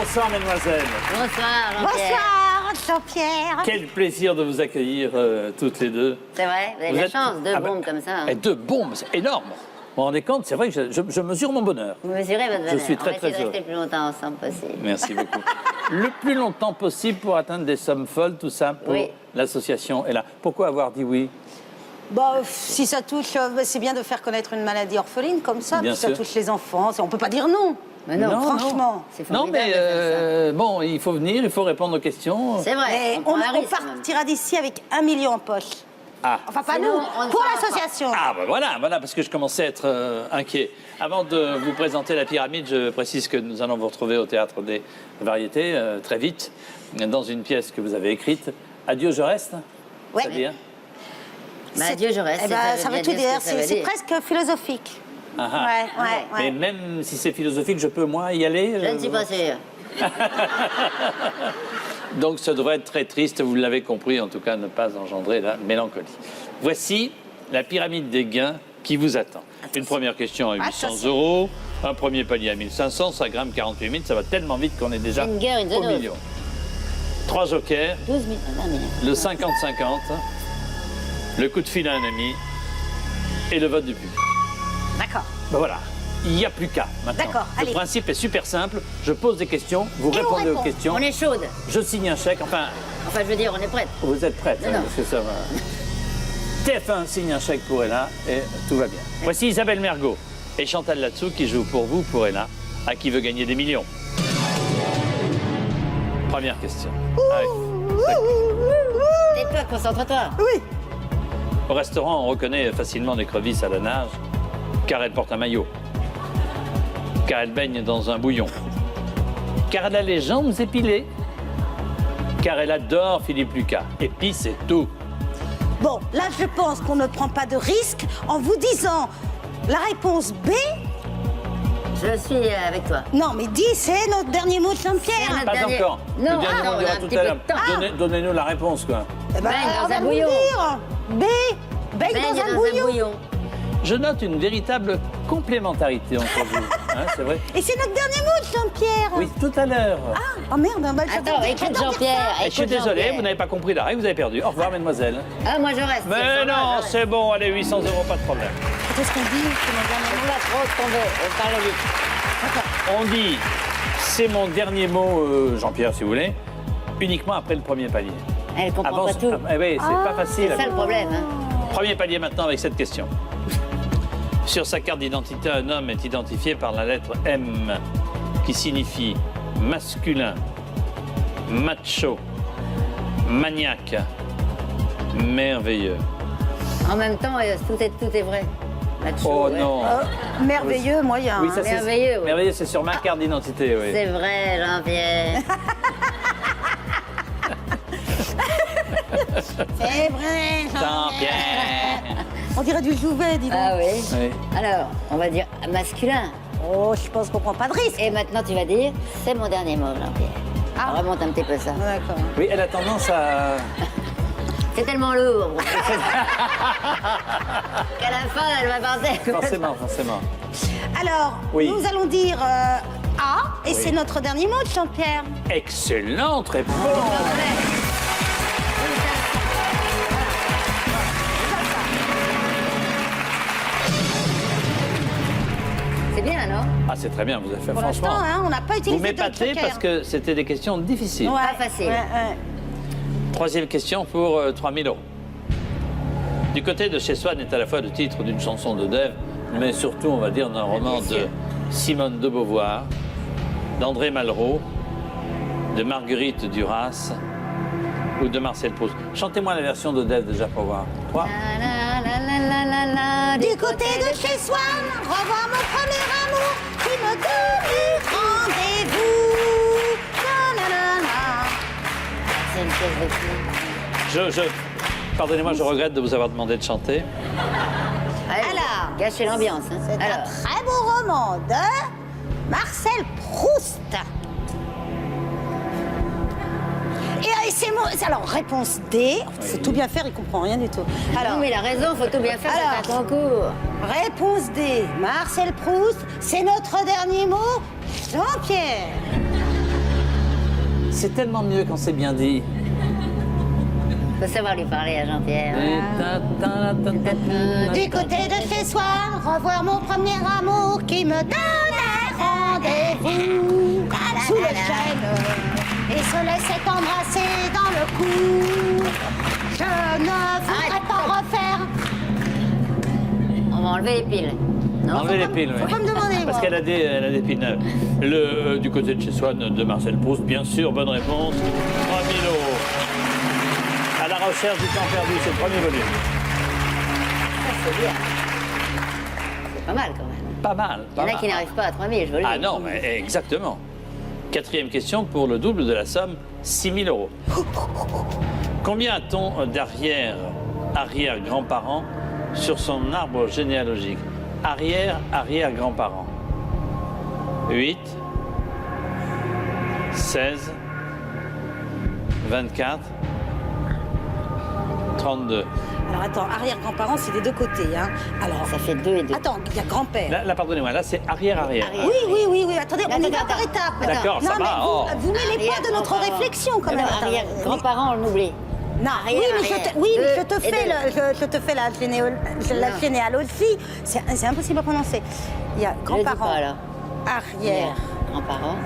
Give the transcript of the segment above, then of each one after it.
Bonsoir, mesdemoiselles. Bonsoir, Jean-Pierre. Bonsoir, Jean-Pierre. Quel plaisir de vous accueillir toutes les deux. C'est vrai, vous avez de la chance, deux bombes comme ça. Et deux bombes, c'est énorme. Vous vous rendez compte, c'est vrai que je mesure mon bonheur. Vous mesurez votre bonheur. suis très, très On va essayer de heureux. rester le plus longtemps ensemble possible. Merci beaucoup. Le plus longtemps possible pour atteindre des sommes folles, tout ça, pour Oui. l'association est là. Pourquoi avoir dit oui? Bon, si ça touche, c'est bien de faire connaître une maladie orpheline comme ça, Bien puis ça sûr. touche les enfants. On peut pas dire non. Mais non, franchement. C'est Non, formidable mais de faire bon, il faut venir, il faut répondre aux questions. ça. C'est vrai, Mais on prend un on risque, quand même. partira d'ici avec 1 million en poche. Ah. Enfin, pas Sinon, nous, on ne pour fera pas. l'association. Ah, ben voilà, parce que je commençais à être inquiet. Avant de vous présenter la pyramide, je précise que nous allons vous retrouver au Théâtre des Variétés très vite, dans une pièce que vous avez écrite. Adieu, je reste. Ouais. C'est-à-dire Bah, Dieu, je reste. Eh ben, ça veut tout dire. ce que ça veut C'est dire. presque philosophique. Ah, ah. Ouais. Mais même si c'est philosophique, je peux, moi, y aller Je ne suis pas sûre. Donc, ça devrait être très triste, vous l'avez compris, en tout cas, ne pas engendrer la mélancolie. Voici la pyramide des gains qui vous attend. Une première question à 800 Attention. €, un premier palier à 1500, ça grimpe 48 000, ça va tellement vite qu'on est déjà Une guerre, une au zone. million. 3 jokers, 12 000. Ah, non, mais... le 50-50, le coup de fil à un ami et le vote du public. D'accord. Ben voilà, il n'y a plus qu'à maintenant. D'accord, Le allez. principe est super simple, je pose des questions, vous Et on répondez aux répond. questions, On est chaude. je signe un chèque, enfin, Enfin, je veux dire, on est prête. vous êtes prête, Non, hein, non. parce que ça va. TF1 signe un chèque pour Ella et tout va bien. Voici Isabelle Mergo et Chantal Latsou qui jouent pour vous, pour Ella, à qui veut gagner des millions. Première question. Allez. Tais-toi, concentre-toi. Oui. Au restaurant, on reconnaît facilement l'écrevisse à la nage, car elle porte un maillot, car elle baigne dans un bouillon, car elle a les jambes épilées, car elle adore Philippe Lucas. Et puis c'est tout. Bon, là, je pense qu'on ne prend pas de risque en vous disant la réponse B. Je suis avec toi. Non, mais dis, c'est notre dernier mot de Jean-Pierre. C'est Pas Dernier- encore. Non, Le dernier ah non, mot, on on a dira un tout petit à peu l'heure. de temps. Donnez-nous la réponse, quoi. Eh ben, Baigne dans on va un vous bouillon. dire. B. Baigne dans un bouillon. Je note une véritable complémentarité entre vous. Hein, c'est vrai? Et c'est notre dernier mot de Jean-Pierre. Oui, tout à l'heure. Oh merde, bah, Attends, écoute Jean-Pierre. Et je suis écoute désolé, Jean-Pierre. vous n'avez pas compris la règle, vous avez perdu. Au revoir, mademoiselle. Ah, moi je reste. Mais ça va, non, je reste. c'est bon, allez, 800 €, pas de problème. Qu'est-ce qu'on dit? C'est mon dernier On mot. va trop tomber. Parle vite. On dit, c'est mon dernier mot, Jean-Pierre, si vous voulez, uniquement après le premier palier. Elle comprend pas tout. Oui, c'est pas facile. C'est ça le problème. Hein. Premier palier maintenant avec cette question. Sur sa carte d'identité, un homme est identifié par la lettre M, qui signifie masculin, macho, maniaque, merveilleux. En même temps, tout est vrai. Macho, Oh ouais. non. Merveilleux, moyen. Oui, hein. ça, c'est merveilleux, oui. merveilleux, c'est sur ma carte d'identité, oui. C'est vrai, Jean-Pierre. C'est vrai, Jean-Pierre. On dirait du Jouvet, dis donc. Ah oui. Oui. Alors, on va dire masculin. Oh, je pense qu'on prend pas de risque. Et maintenant, tu vas dire, c'est mon dernier mot, Jean-Pierre. Ah. Remonte un petit peu ça. D'accord. Oui, elle a tendance à... C'est tellement lourd. Qu'à la fin, elle va penser. Forcément. Alors, Oui. nous allons dire A, et Oui. c'est notre dernier mot de Jean-Pierre. Excellente réponse. C'est bien, non? Ah, c'est très bien, vous avez fait, Pour franchement. l'instant, hein, on n'a pas Vous utilisé de m'épatez joker. parce que c'était des questions difficiles. Ouais, Pas facile. ouais. Troisième question pour 3 000 €. Du côté de Chez Swann est à la fois le titre d'une chanson de Dave, mais surtout, on va dire, d'un roman de sûr. Simone de Beauvoir, d'André Malraux, de Marguerite Duras ou de Marcel Proust. Chantez-moi la version de Dave déjà pour voir. 3. La, la, la, la, la, la, Du côté de chez Swann, revoir mon premier amour qui me donne rendez-vous. Na, na, na, na. C'est une pièce de cul. Pardonnez-moi, je regrette de vous avoir demandé de chanter. Alors, Gâcher l'ambiance. Hein. c'est un Alors, très beau roman de Marcel Proust. Et c'est moi. Alors, réponse D. Faut tout bien faire, il comprend rien du tout. Alors, non, mais il a raison, faut tout bien faire, Alors. c'est un concours. réponse D. Marcel Proust, c'est notre dernier mot. Jean-Pierre. C'est tellement mieux quand c'est bien dit. Faut savoir lui parler à Jean-Pierre. Du côté de chez soi, revoir mon premier amour qui me donnait rendez-vous sous le chêne et se laissait embrasser dans le cou. Je ne voudrais pas refaire. On va enlever les piles. Non, Enlever les piles, Faut oui. pas me demander, Parce moi. qu'elle a des piles neuves. Du côté de chez soi de Marcel Proust, bien sûr, bonne réponse. 3 000 €. À la recherche du temps perdu, c'est le premier volume. ça, c'est bien. C'est pas mal quand même. Pas mal. Il y en pas a qui mal. n'arrivent pas à 3000, je veux le Ah dire. non, mais exactement. Quatrième question pour le double de la somme, 6 000 €. Combien a-t-on d'arrière-arrière-grands-parents sur son arbre généalogique? Arrière-arrière-grands-parents. 8, 16, 24, 32. Alors attends, arrière-grands-parents, c'est des deux côtés. Hein. Alors, Ça fait 2 et 2. attends, il y a grand-père. Là, pardonnez-moi, là c'est arrière-arrière. Arrière. Oui, attendez, on y va par étapes. D'accord, ça non, mais va, oh. vous mêlez pas de notre Arrière-grands-parents. réflexion quand même. Attends, Arrière-grands-parents, on l'oublie. Non, Arrière, oui, mais arrière. je te Deux et fais, deux. je te fais la Non. généalogie. C'est impossible à prononcer. Il y a Je le dis grands-parents, pas, alors. arrière, Grands-parents.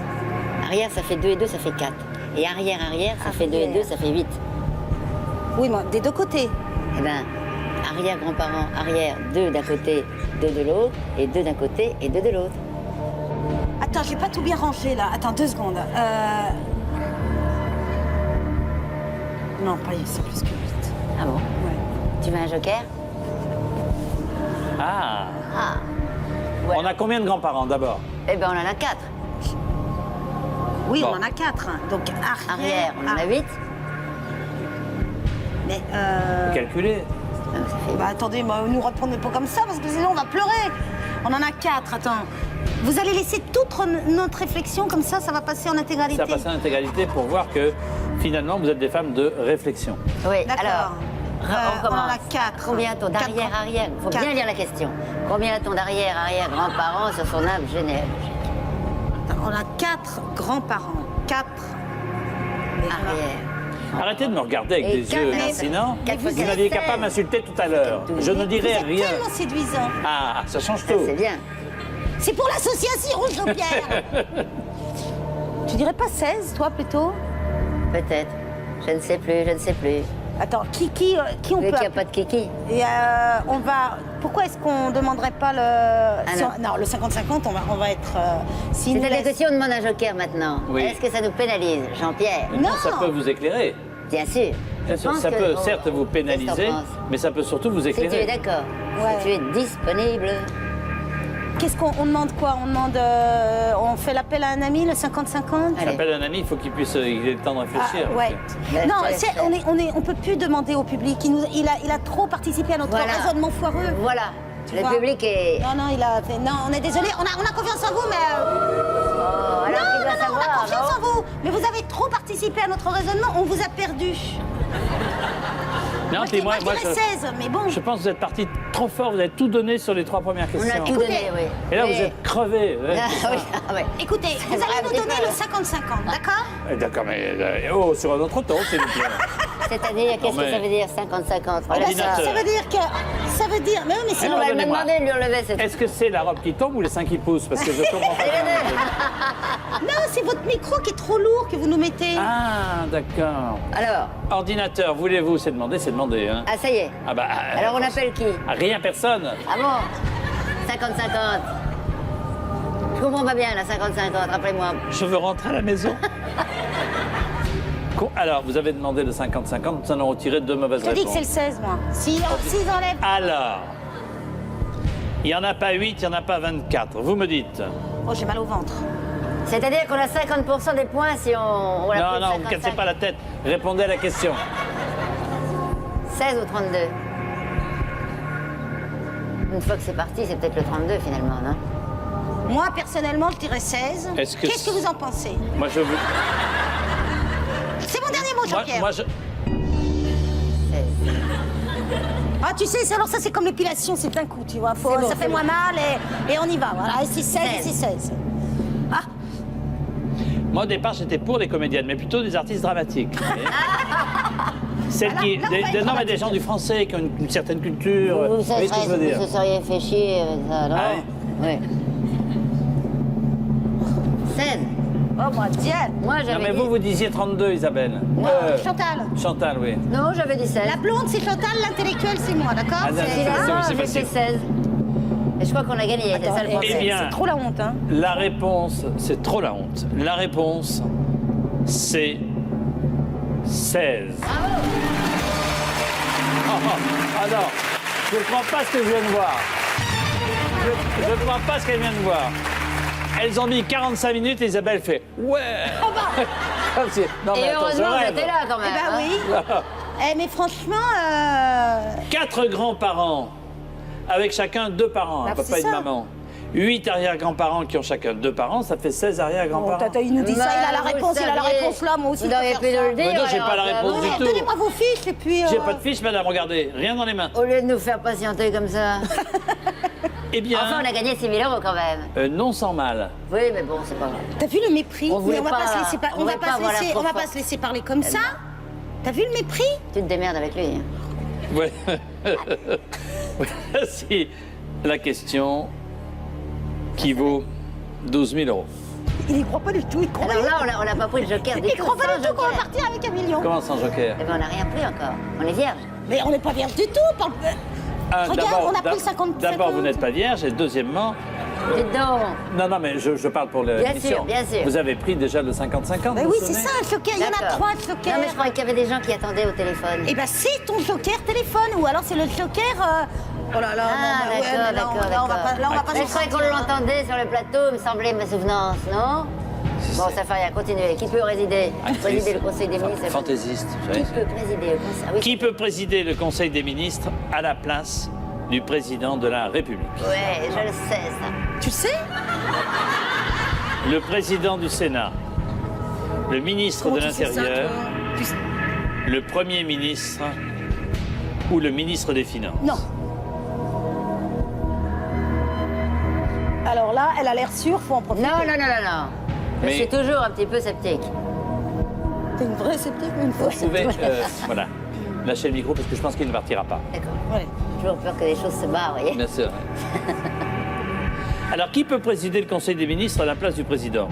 Arrière, ça fait 2 et 2, ça fait 4. Et arrière-arrière, ça fait 2 et 2, ça fait 8. oui, moi, des deux côtés. Eh ben, arrière-grands-parents, arrière, 2 d'un côté, 2 de l'autre, et 2 d'un côté et 2 de l'autre. Attends, j'ai pas tout bien rangé là. Attends 2 secondes. Non, pas c'est plus que 8. Ah bon? Ouais. Tu veux un joker? Ah, Ah. on a combien de grands-parents d'abord? Eh ben, on en a 4. Oui, Bon. on en a 4. Donc Arrière, on en a 8. Mais Calculez. Ça fait bah attendez, moi, nous répondez pas comme ça parce que sinon on va pleurer. On en a 4, attends. Vous allez laisser toute notre réflexion comme ça va passer en intégralité. Ça passe en intégralité pour voir que finalement vous êtes des femmes de réflexion. Oui, D'accord. alors, on on en recommence. a 4. Combien a-t-on d'arrière-arrière? Il faut bien Quatre. lire la question. Combien a-t-on d'arrière-arrière-grands-parents sur son arbre généalogique? On a 4 grands-parents. 4. Arrière. Arrêtez de me regarder avec Et des quatre, yeux mais- lancinants. quatre Vous fois n'aviez qu'à quatre, pas 16. m'insulter tout à l'heure. Je ne dirai Vous êtes rien. tellement séduisant. Ah, ça change Ça, tout. c'est bien. C'est pour l'association, Jean-Pierre. Tu dirais pas 16, toi, plutôt? Peut-être. Je ne sais plus, je ne sais plus. Attends, qui on Vu peut... qu'il n'y a pas de kiki. Et on va... Pourquoi est-ce qu'on demanderait pas le... si non. on- non, le 50-50, on va être... s'il nous C'est-à-dire laisse- que si on demande un joker maintenant, Oui. est-ce que ça nous pénalise, Jean-Pierre? Non. Ça peut vous éclairer. Bien sûr. Bien Je sûr, pense ça que- peut oh, certes vous qu'est-ce pénaliser, que t'en penses? mais ça peut surtout vous Si tu es éclairer. d'accord, Ouais. si tu es disponible, Qu'est-ce qu'on demande quoi? On demande... on fait l'appel à un ami, le 50-50? Allez. J'appelle un ami, il faut qu'il puisse il ait le temps de réfléchir. Ah, ouais. Laisse, Non, laisse, laisse. on peut plus demander au public. Il a trop participé à notre Voilà. raisonnement foireux. Voilà. Tu Le vois. public est. Non, il a fait... Non, on est désolé. On a confiance en vous, mais... Oh, alors qu'il doit on a savoir, confiance non en vous. Mais vous avez trop participé à notre raisonnement. On vous a perdu. Non, Moi, puis je dirais 16, mais bon. je pense que vous êtes parti trop fort, vous avez tout donné sur les 3 premières On a questions. tout donné, oui. Et là, Oui. vous êtes crevés. ouais, Ah, c'est ça. oui, ah, ouais. Écoutez, vous vrai, allez nous un petit donner peu, le là. 50-50, d'accord? D'accord, mais oh, sur un autre ton, s'il vous plaît. C'est-à-dire, qu'est-ce mais- que ça veut dire 50-50? Voilà Ordinateur. ça. Ça veut dire que... Ça veut dire... Mais oui, mais c'est... On va me Pardonnez-moi. demander de lui enlever cette. Est-ce que c'est la robe qui tombe ou les seins qui poussent? Parce que je comprends pas. Non, c'est votre micro qui est trop lourd que vous nous mettez. Ah, d'accord. Alors, Ordinateur, voulez-vous? C'est demander, c'est demander. Hein. ah, ça y est. Ah bah, Alors, on appelle qui? rien, personne. Ah bon 50-50. Je comprends pas bien, la 50-50, rappelez-moi. Je veux rentrer à la maison. Alors, vous avez demandé le 50-50, nous en avons tiré 2 mauvaises Je dis que réponses. c'est le 16, moi. S'ils enlèvent... Alors, il n'y en a pas 8, il n'y en a pas 24. Vous me dites. Oh, j'ai mal au ventre. C'est-à-dire qu'on a 50% des points si on a Non, plus de non, vous ne cassez 55. pas la tête. Répondez à la question. 16 ou 32? Une fois que c'est parti, c'est peut-être le 32 finalement, non? Moi, personnellement, je dirais 16. Est-ce que Qu'est-ce que vous en pensez? Moi, je vous. C'est mon dernier mot, Jean-Pierre. Moi, je. 16. Ah, tu sais, alors ça, c'est comme l'épilation, c'est d'un coup, tu vois. C'est bon, ça c'est fait moins bon. mal et on y va, voilà. Et c'est 16 et c'est 16. Ah, Moi, au départ, j'étais pour les comédiennes, mais plutôt des artistes dramatiques. vous voyez. Celles qui, non, mais des gens du français qui ont une certaine culture. Vous Vous voyez ce que je veux dire? se seriez fait chier avec ça, non? Ah Oui. 16. Oh, moi, Diane. Moi, Non, j'avais mais dit... vous disiez 32, Isabelle. Chantal. Chantal, oui. Non, j'avais dit 16. La blonde, c'est Chantal, l'intellectuelle, c'est moi, d'accord? Ah, C'est- c'est j'ai facile. fait 16. Et je crois qu'on a gagné, c'est ça le Eh problème. bien, C'est trop la honte, hein. la réponse, c'est trop la honte. La réponse, c'est 16. Ah non, je ne crois pas ce que je viens de voir. Je ne crois pas ce qu'elle vient de voir. Elles ont mis 45 minutes et Isabelle fait « Ouais !» Comme si- Non, mais Et attends, je heureusement, rêve. j'étais là quand même. Eh ben hein. oui. Eh, mais franchement, 4 grands-parents, avec chacun 2 parents, un Bah, papa c'est et une ça. maman. 8 arrière-grands-parents qui ont chacun 2 parents, ça fait 16 bon, arrière-grands-parents. tata, il nous dit ça, il a la Bah, réponse, vous il a la saviez. réponse là, moi aussi. Vous je peux auriez faire pu ça. nous le dire. Mais non, j'ai alors, pas la réponse bah, du oui. tout. Donnez-moi vos fiches et puis. J'ai pas de fiche, madame, regardez, rien dans les mains. Au lieu de nous faire patienter comme ça. Eh bien, Enfin, on a gagné 6 000 € quand même. non sans mal. Oui, mais bon, c'est pas grave. T'as vu le mépris? On Mais voulait on va pas- pas se laisser, on voulait pas avoir la on va trop pas se laisser parler comme ça. T'as vu le mépris? Tu te démerdes avec lui. Ouais. Voici la question qui vaut 12 000 €. Il y croit pas du tout, il croit Alors pas. là, on n'a pas pris le joker du Il tout. croit pas sans du tout qu'on va joker. partir avec 1 million. Comment sans joker? Eh ben, on n'a rien pris encore. On est vierge. Mais on n'est pas vierge du tout. Parle... Regarde, D'abord- on a pris 50. D'abord, vous n'êtes pas vierge, et deuxièmement, Dites donc. non, mais je parle pour Bien l'émission. sûr, bien sûr. Vous avez pris déjà le 50-50. Mais vous oui, vous c'est souvenez ça, un joker. Il y en a D'accord. 3 de joker. Non, mais je croyais qu'il y avait des gens qui attendaient au téléphone. Eh ben, c'est ton joker téléphone ou alors c'est le joker. Oh là là, Ah, non, bah ouais, d'accord, mais là, d'accord, là, on va d'accord. pas, là, on va pas Mais s'en je croyais qu'on sortir, hein. l'entendait sur le plateau, me semblait ma souvenance, non? Bon, ça fait rien, continuez. Qui peut présider le Conseil des ministres? Fantaisiste, vous Qui savez. peut présider le Conseil? Ah oui, Qui peut présider le Conseil des ministres à la place du président de la République? Ouais, je le sais, ça. Tu sais? Le président du Sénat, le ministre Comment de tu sais ça, l'Intérieur, toi Tu sais- le Premier ministre ou le ministre des Finances? Non. Alors là, elle a l'air sûre, faut en profiter. Non, non, non, non, non. Je Mais- suis toujours un petit peu sceptique. T'es une vraie sceptique ou une fausse Vous pouvez, voilà, lâcher le micro parce que je pense qu'il ne partira pas. D'accord. Ouais. J'ai toujours peur que les choses se barrent, vous voyez. Bien sûr. Alors, qui peut présider le Conseil des ministres à la place du président?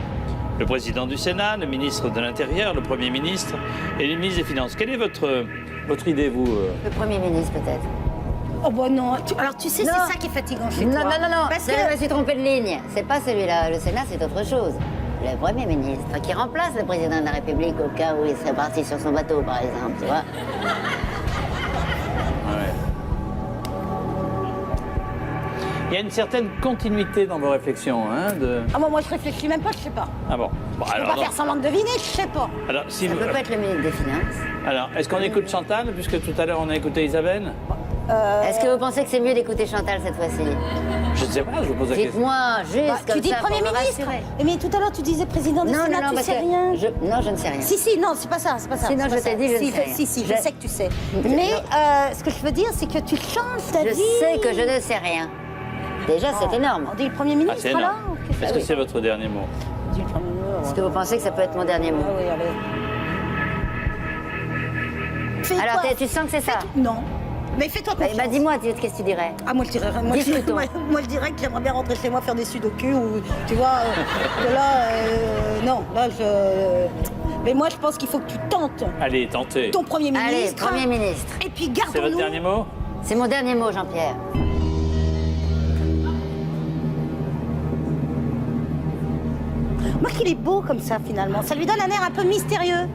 Le président du Sénat, le ministre de l'Intérieur, le Premier ministre et le ministre des Finances. Quelle est votre idée, vous Le Premier ministre, peut-être. Oh bah non. Alors tu sais, Non. c'est ça qui est fatigant chez Non, toi. non, non, non. Parce Je me que... suis trompée de ligne. C'est pas celui-là. Le Sénat, c'est autre chose. Le Premier ministre, qui remplace le président de la République au cas où il serait parti sur son bateau, par exemple, tu vois. Il y a une certaine continuité dans vos réflexions, hein, de... Ah bon, moi je réfléchis même pas, je sais pas. Ah bon. Bon, Je peux alors, pas non. faire semblant de deviner, je sais pas. Alors, si Ça vous- peut pas être le ministre des Finances. alors, est-ce qu'on écoute Chantal, puisque tout à l'heure on a écouté Isabelle? Est-ce que vous pensez que c'est mieux d'écouter Chantal cette fois-ci? Je ne sais pas, je vous pose la question. Dites-moi, juste Bah, comme tu dis ça, Premier pour me ministre. rassurer. Mais tout à l'heure tu disais président du Non, Sénat, non, non, tu parce sais que rien. Non, je ne sais rien. Si, non, c'est pas ça, c'est pas ça. Sinon, c'est pas je t'ai ça. dit, je ne Si, sais rien. Si, je Je- sais que tu sais. Je- Mais non. ce que je veux dire, c'est que tu changes ta Je vie. sais que je ne sais rien. Déjà, c'est énorme. On dit le Premier Ah, ministre, c'est là énorme. Qu'est-ce Est-ce que c'est votre dernier mot? On dit le Premier ministre. Est-ce que vous pensez que ça peut être mon dernier mot? Ah oui, allez. Fais-toi- Alors, tu sens que c'est ça? Non. Mais fais-toi Bah, confiance. dis-moi, qu'est-ce que tu dirais? Ah, moi je dirais, Discutons. moi, je dirais que j'aimerais bien rentrer chez moi faire des sudoku ou tu vois, que là, non, là mais moi je pense qu'il faut que tu tentes Allez, tentez. ton Premier Allez, ministre. Premier ministre. Et puis C'est votre gardons-nous. dernier mot? C'est mon dernier mot, Jean-Pierre. Moi qu'il est beau comme ça finalement, ça lui donne un air un peu mystérieux.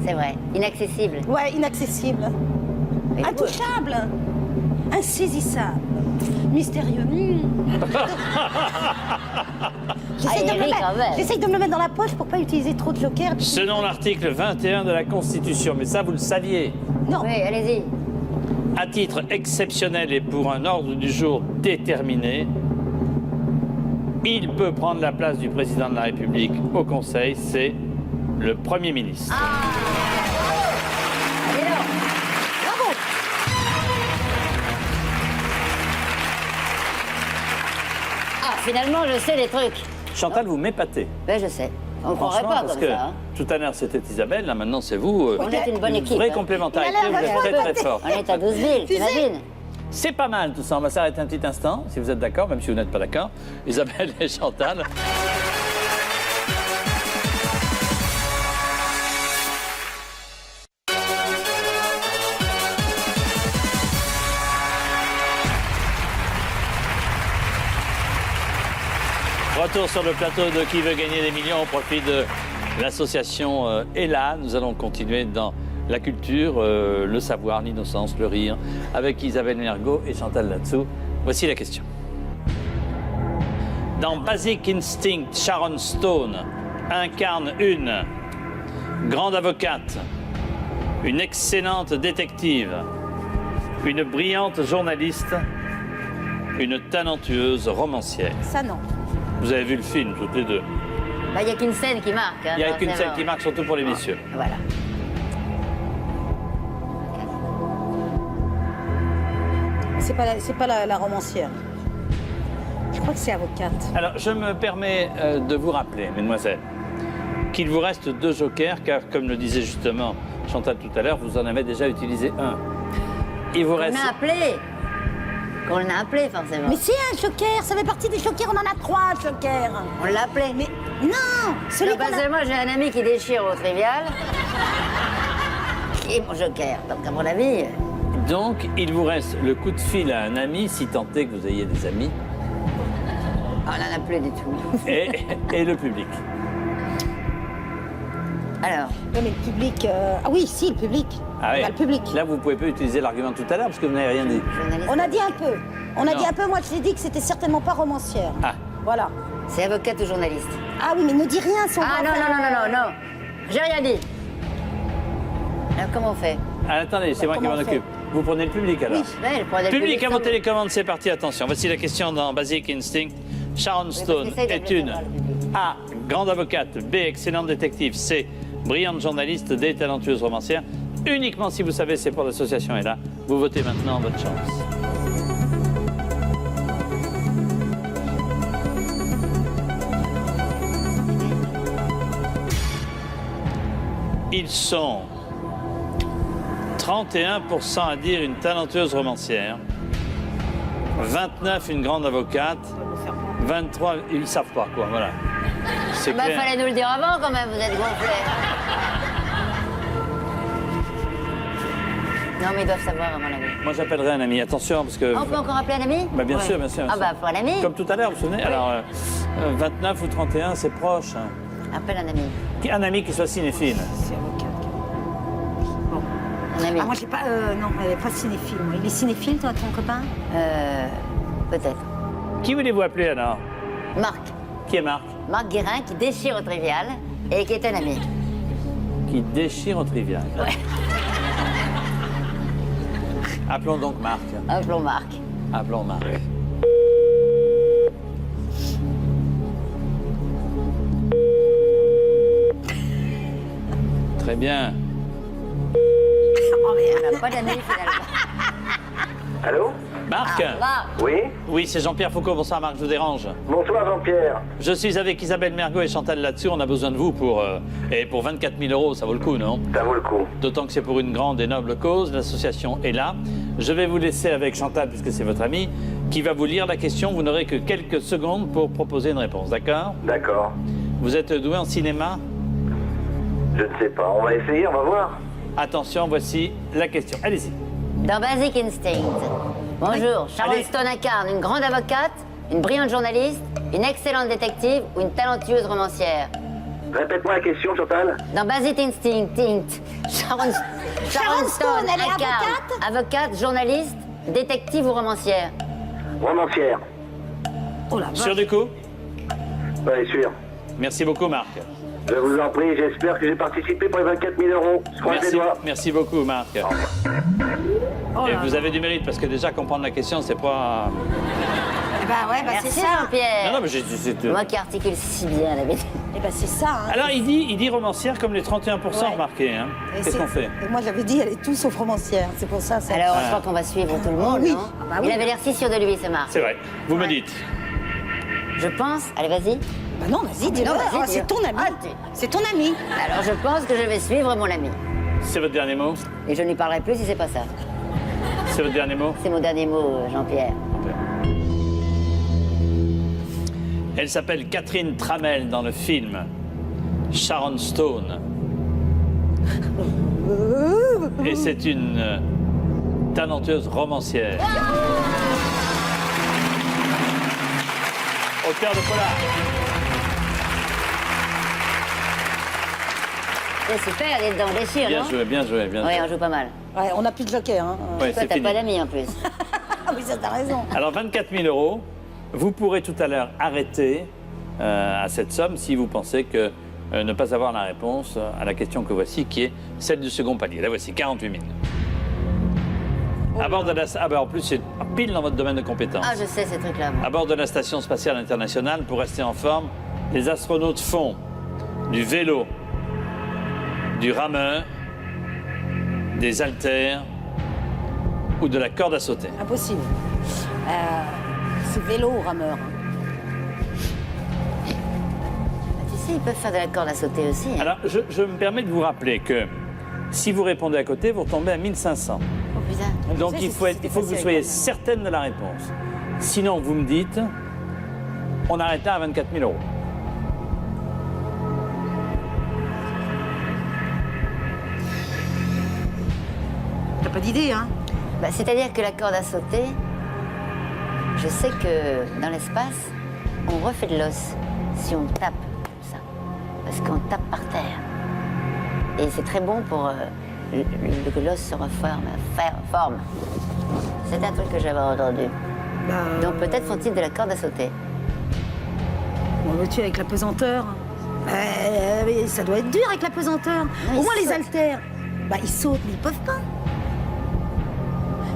C'est vrai. Inaccessible. Ouais, inaccessible. Et Intouchable. Insaisissable. Mystérieux. J'essaye il de me le rit mettre- quand même. j'essaye de me le mettre dans la poche pour pas utiliser trop de jokers. Selon l'article 21 de la Constitution, mais ça vous le saviez, Non. Oui, allez-y. à titre exceptionnel et pour un ordre du jour déterminé, il peut prendre la place du président de la République au Conseil, c'est le Premier ministre. Allez, là. Bravo. Ah, finalement, je sais les trucs. Chantal, vous m'épatez. Ben, je sais. On croirait Franchement, pas parce comme que ça. Hein. tout à l'heure c'était Isabelle, là maintenant c'est vous. On est une bonne équipe. Vraie hein. complémentarité, Il a vous l'air êtes très vachement très fort. On est à 12 000, t'imagines? C'est pas mal tout ça, on va s'arrêter un petit instant, si vous êtes d'accord, même si vous n'êtes pas d'accord. Isabelle et Chantal. Retour sur le plateau de Qui veut gagner des millions au profit de l'association ELA. Nous allons continuer dans la culture, le savoir, l'innocence, le rire, avec Isabelle Mergo et Chantal Latsou. Voici la question. Dans Basic Instinct, Sharon Stone incarne une grande avocate, une excellente détective, une brillante journaliste, une talentueuse romancière. Ça, non. Vous avez vu le film, toutes les deux. Bah, il n'y a qu'une scène qui marque. Hein, Il n'y a qu'une forcément. scène qui marque, surtout pour les messieurs. Voilà. C'est pas la romancière. Je crois que c'est avocate. Alors, je me permets de vous rappeler, mesdemoiselles, qu'il vous reste 2 jokers, car comme le disait justement Chantal tout à l'heure, vous en avez déjà utilisé un. Il vous On reste... a appelé. Qu'on l'a appelé, forcément. Mais c'est un joker, ça fait partie des jokers, on en a 3 jokers. On l'a appelé. Mais non, celui Non, qu'on parce a... que moi, j'ai un ami qui déchire au trivial. Qui est mon joker. Donc, à mon avis... Donc, il vous reste le coup de fil à un ami, si tant est que vous ayez des amis, On n'en a plus du tout. et le public. Alors, Oui, mais le public... Ah oui, si, le public. Ah oui. Bah, le public. Là, vous ne pouvez pas utiliser l'argument de tout à l'heure, parce que vous n'avez rien dit. journaliste... On a dit un peu. On a Non. dit un peu, moi je l'ai dit que c'était certainement pas romancière. Ah. Voilà. C'est avocate ou journaliste? Ah oui, mais ne dis rien, son Ah non, non, non, non, non, non. J'ai rien dit. Alors, comment on fait? Ah, attendez, c'est moi qui comment m'en on fait occupe. Vous prenez le public, alors. Ouais, le problème Public à c'est- mon télécommande, c'est parti, attention. Voici la question dans Basic Instinct. Sharon Stone essaye est d'appeler une ça par le public. A. Grande avocate. B. Excellente détective. C. Brillante journaliste. D. Talentueuse romancière. Uniquement si vous savez, c'est pour l'association est là. Vous votez maintenant, votre chance. Ils sont 31% à dire une talentueuse romancière, 29 une grande avocate, 23 ils savent pas quoi, voilà. C'est Bah, clair. fallait nous le dire avant, quand même, vous êtes gonflés. Non, mais ils doivent savoir, à mon avis. Moi j'appellerai un ami, attention parce que... Ah, on peut encore appeler un ami? Bah, bien Ouais. sûr, bien sûr. bien Ah, sûr. bah, faut un ami. Comme tout à l'heure, vous vous souvenez. Alors, 29 ou 31, c'est proche. Hein. Appelle un ami. Un ami qui soit cinéphile. C'est avocate. Un ami. Ah, moi j'ai pas... non, elle est pas cinéphile. Moi. Il est cinéphile, toi, ton copain? Peut-être. Qui voulez-vous appeler alors? Marc. Qui est Marc? Marc Guérin, qui déchire au trivial et qui est un ami. Qui déchire au trivial. Ouais. Appelons donc Marc. Appelons Marc. Appelons Marc. Très bien. Oh, merde. On n'a pas d'ami, finalement. Allô? Marc? Marc. Oui? Oui, c'est Jean-Pierre Foucault. Bonsoir Marc, je vous dérange. Bonsoir Jean-Pierre. Je suis avec Isabelle Mergo et Chantal Latsou. On a besoin de vous pour... et pour 24 000 euros, ça vaut le coup, non? Ça vaut le coup. D'autant que c'est pour une grande et noble cause. L'association est là. Je vais vous laisser avec Chantal, puisque c'est votre amie, qui va vous lire la question. Vous n'aurez que quelques secondes pour proposer une réponse, d'accord? D'accord. Vous êtes doué en cinéma? Je ne sais pas. On va essayer, on va voir. Attention, voici la question. Allez-y. Dans Basic Instinct. Bonjour, Sharon Allez. Stone incarne une grande avocate, une brillante journaliste, une excellente détective ou une talentueuse romancière. Répète-moi la question, Chantal. Dans Basic Instinct, Sharon Stone, elle est incarne avocate, journaliste, détective ou romancière. Romancière. Oh la vache. Sûr du coup? Ouais, sûr. Merci beaucoup, Marc. Je vous en prie, j'espère que j'ai participé pour les 24 000 euros. Je croise les Merci, doigts. merci beaucoup, Marc. Oh Et là vous là. avez du mérite, parce que déjà, comprendre la question, c'est pas... Eh ben ouais, bah c'est Merci ça. Jean-Pierre. Non, non, mais c'est... Moi qui articule si bien la bête. Eh ben c'est ça. Hein. Alors, il dit romancière comme les 31% Ouais. remarqués. Hein. Et Qu'est-ce c'est- qu'on fait? Et moi j'avais dit, elle est tout sauf romancière. C'est pour ça. ça. Alors, je crois qu'on va suivre tout le monde, oui. non? Ah bah oui. Il avait l'air si sûr de lui, ce Marc. C'est vrai. Vous me Ouais. dites. Je pense... Allez, vas-y. Bah non, vas-y, dis-le. non, vas-y, Oh, dis-le. c'est ton ami. Ah, C'est ton ami. Alors je pense que je vais suivre mon ami. C'est votre dernier mot? Et je n'y parlerai plus si c'est pas ça. C'est votre dernier mot? C'est mon dernier mot, Jean-Pierre. Elle s'appelle Catherine Tramell dans le film Sharon Stone. Et c'est une talentueuse romancière. Auteur de polar. C'est super, elle est dedans, déchire, Bien non? joué, bien joué, bien Oui, joué. on joue pas mal. Ouais, on n'a plus de joker, hein. Ouais, Toi, c'est t'as fini. pas d'amis en plus. Ah oui, ça, t'as raison. Alors 24 000 €, vous pourrez tout à l'heure arrêter à cette somme si vous pensez que ne pas avoir la réponse à la question que voici, qui est celle du second palier. La voici, 48 000. À bord de la... Ah ben en plus, c'est pile dans votre domaine de compétence. Ah, je sais ces trucs-là, moi. À bord de la Station spatiale internationale, pour rester en forme, les astronautes font du vélo, du rameur, des haltères ou de la corde à sauter. Impossible. C'est vélo ou rameur. Hein. Tu sais, ils peuvent faire de la corde à sauter aussi. Hein. Alors, je me permets de vous rappeler que si vous répondez à côté, vous retombez à 1500. Oh putain. Donc sais, il faut que vous facile soyez quand même. certaine de la réponse. Sinon, vous me dites, on arrête là à 24 000 €. T'as pas d'idée, hein? Bah, c'est-à-dire que la corde à sauter, je sais que dans l'espace, on refait de l'os si on tape comme ça. Parce qu'on tape par terre. Et c'est très bon pour que l'os se forme. C'est un truc que j'avais entendu. Donc peut-être font-ils de la corde à sauter. Bon, veux-tu avec la pesanteur? Mais ça doit être dur avec la pesanteur. ils Au moins les sautent. haltères, bah ils sautent, mais ils peuvent pas.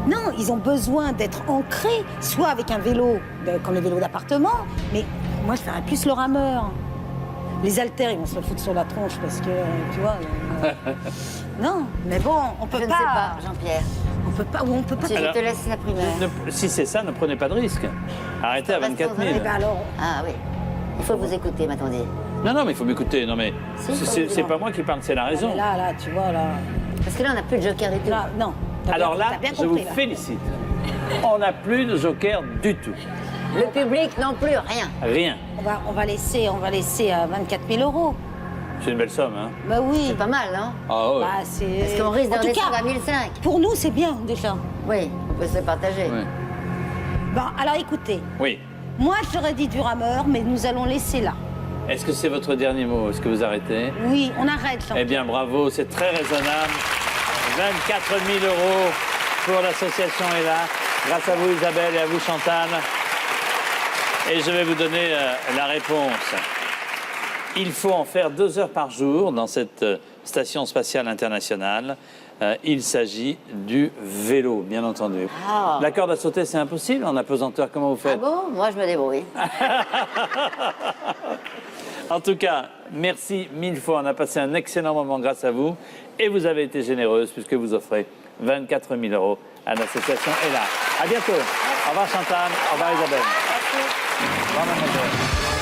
Non, ils ont besoin d'être ancrés, soit avec un vélo, comme les vélos d'appartement, mais moi je ferais plus le rameur. Les haltères, ils vont se le foutre sur la tronche parce que, tu vois. Non, mais bon, on peut Je ne pas. sais pas, Jean-Pierre. On peut pas, ou on peut pas. Si je Alors, te laisse la primaire. Si c'est ça, ne prenez pas de risque. Arrêtez à 24 000. Eh ben alors, Ah oui. Il faut vous écouter, m'attendez. Non, non, mais il faut m'écouter. Non, mais Si, c'est pas moi qui parle, c'est la raison. mais là, tu vois, là. Parce que là, on n'a plus de joker du tout. Là, non. T'as Alors bien- là, t'as bien je vous compris, là. félicite. On n'a plus de joker du tout. Le public non plus, rien. Rien. On va laisser à 24 000 €. C'est une belle somme, hein? Bah oui. C'est pas mal, non? Ah ouais. Bah, c'est... Parce qu'on risque de En tout redescendre cas, à 1005. pour nous, c'est bien, déjà. Oui, on peut se le partager. Ouais. Bon, alors écoutez, Oui. moi, j'aurais dit du rameur, mais nous allons laisser là. Est-ce que c'est votre dernier mot? Est-ce que vous arrêtez? Oui, on arrête, Jean. Eh bien, bravo, c'est très raisonnable. 24 000 € pour l'association ELA. Grâce à vous, Isabelle, et à vous, Chantal. Et je vais vous donner la réponse. Il faut en faire 2 heures par jour dans cette station spatiale internationale. Il s'agit du vélo, bien entendu. Ah. La corde à sauter, c'est impossible en apesanteur. Comment vous Ah faites? bon? Moi, je me débrouille. En tout cas, merci 1000 fois. On a passé un excellent moment grâce à vous. Et vous avez été généreuse puisque vous offrez 24 000 € à l'association ELA. À bientôt. Au revoir Chantal. Au revoir Isabelle. Au revoir mademoiselle.